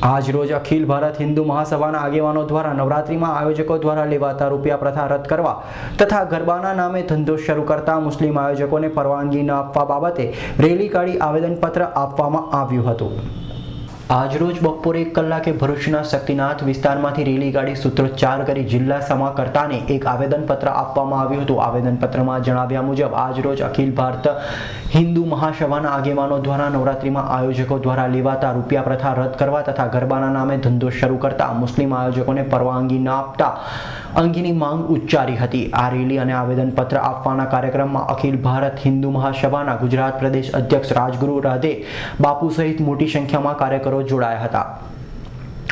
आज रोज अखिल भारत हिंदू महासभाના આગેવાનો દ્વારા નવરાત્રીમાં આયોજકો દ્વારા લેવાતા રૂપિયા પ્રથા રદ કરવા તથા ગરબાના નામે ધંધો શરૂ કરતા મુસ્લિમ આયોજકોને પરવાનગી ન આપવા બાબતે રેલી કાઢી આવેદનપત્ર આપવામાં આવ્યું હતું। આજરોજ બપોરે 1 કલાકે ભરૂચના શક્તિનાથ વિસ્તારમાંથી રેલી કાઢી સૂત્રોચ્ચાર કરી જિલ્લા સમાકર્તાને એક આવેદનપત્ર આપવામાં આવ્યું હતું। આવેદનપત્રમાં જણાવ્યા મુજબ આજરોજ અખિલ ભારત હિન્દુ મહાસભાના આગેવાનો દ્વારા નવરાત્રીમાં આયોજકો દ્વારા લેવાતા રૂપિયા પ્રથા રદ કરવા તથા ગરબાના નામે ધંધો શરૂ કરતા મુસ્લિમ આયોજકોને પરવાનગી ન આપતા અંગેની માંગ ઉચ્ચારી હતી। આ રેલી અને આવેદનપત્ર આપવાના કાર્યક્રમમાં અખિલ ભારત હિન્દુ મહાસભાના ગુજરાત પ્રદેશ અધ્યક્ષ રાજગુરુ રાધે બાપુ સહિત મોટી સંખ્યામાં કાર્યકરો જોડાયા હતા।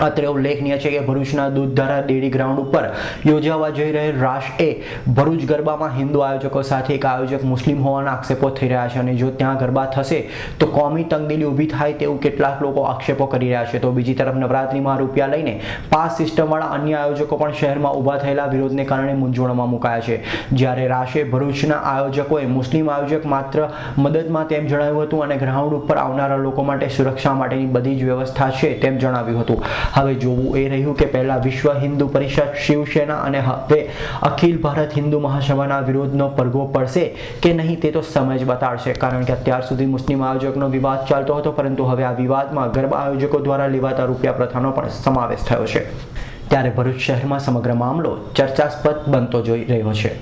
અત્રે ઉલ્લેખનીય છે કે ભરૂચના દૂધધારા ડેરી ગ્રાઉન્ડ ઉપર યોજાવા જઈ રહેલ રાસ એ ભરૂચ ગરબામાં હિન્દુ આયોજકો સાથે એક આયોજક મુસ્લિમ હોવાના આક્ષેપો થઈ રહ્યા છે અને જો ત્યાં ગરબા થશે તો કોમી તંગદિલી ઊભી થાય તેવું કેટલાક લોકો આક્ષેપો કરી રહ્યા છે। તો બીજી તરફ નવરાત્રીમાં રૂપિયા લઈને પાસ સિસ્ટમવાળા અન્ય આયોજકો પણ શહેરમાં ઊભા થયેલા વિરોધને કારણે મૂંઝવણમાં મુકાયા છે। જ્યારે રાસે ભરૂચના આયોજકોએ મુસ્લિમ આયોજક માત્ર મદદમાં તેમ જણાવ્યું હતું અને ગ્રાઉન્ડ ઉપર આવનારા લોકો માટે સુરક્ષા માટેની બધી જ વ્યવસ્થા છે તેમ જણાવ્યું હતું। હવે જોવું એ રહ્યું કે પહેલા વિશ્વ હિન્દુ પરિષદ શિવસેના અને હવે અખિલ ભારત હિન્દુ મહાસભાના વિરોધનો પડઘો પડશે કે નહીં તે તો સમય જ બતાડશે, કારણ કે અત્યાર સુધી મુસ્લિમ આયોજકનો વિવાદ ચાલતો હતો પરંતુ હવે આ વિવાદમાં ગરબા આયોજકો દ્વારા લેવાતા રૂપિયા પ્રથાનો પણ સમાવેશ થયો છે। ત્યારે ભરૂચ શહેરમાં સમગ્ર મામલો ચર્ચાસ્પદ બનતો જોઈ રહ્યો છે।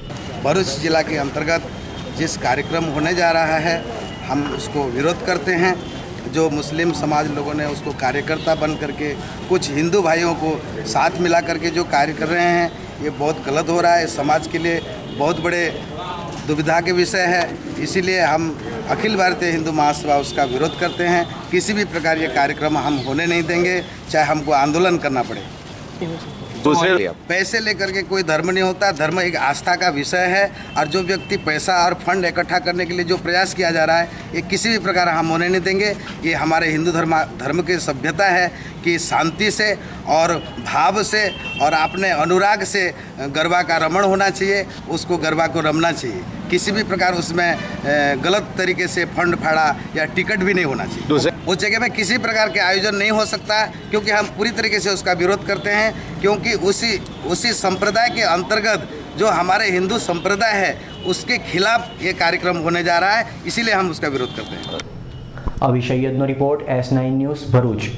भरूच जिला के अंतर्गत जिस कार्यक्रम होने जा रहा है हम उसको विरोध करते हैं। जो मुस्लिम समाज लोगों ने उसको कार्यकर्ता बन करके कुछ हिंदू भाइयों को साथ मिला करके जो कार्य कर रहे हैं ये बहुत गलत हो रहा है, समाज के लिए बहुत बड़े दुविधा के विषय है। इसीलिए हम अखिल भारतीय हिंदू महासभा उसका विरोध करते हैं। किसी भी प्रकार ये कार्यक्रम हम होने नहीं देंगे, चाहे हमको आंदोलन करना पड़े। दूसरे पैसे लेकर के कोई धर्म नहीं होता, धर्म एक आस्था का विषय है और जो व्यक्ति पैसा और फंड इकट्ठा करने के लिए जो प्रयास किया जा रहा है ये किसी भी प्रकार हम होने नहीं देंगे। ये हमारे हिंदू धर्म की सभ्यता है कि शांति से और भाव से और अपने अनुराग से गरबा का रमण होना चाहिए, उसको गरबा को रमना चाहिए। किसी भी प्रकार उसमें गलत तरीके से फंड फाड़ा या टिकट भी नहीं होना चाहिए। उस जगह में किसी प्रकार के आयोजन नहीं हो सकता क्योंकि हम पूरी तरीके से उसका विरोध करते हैं, क्योंकि उसी संप्रदाय के अंतर्गत जो हमारे हिंदू संप्रदाय है उसके खिलाफ ये कार्यक्रम होने जा रहा है, इसीलिए हम उसका विरोध करते हैं। अभी सैयदनो रिपोर्ट S9 न्यूज़ भरूच।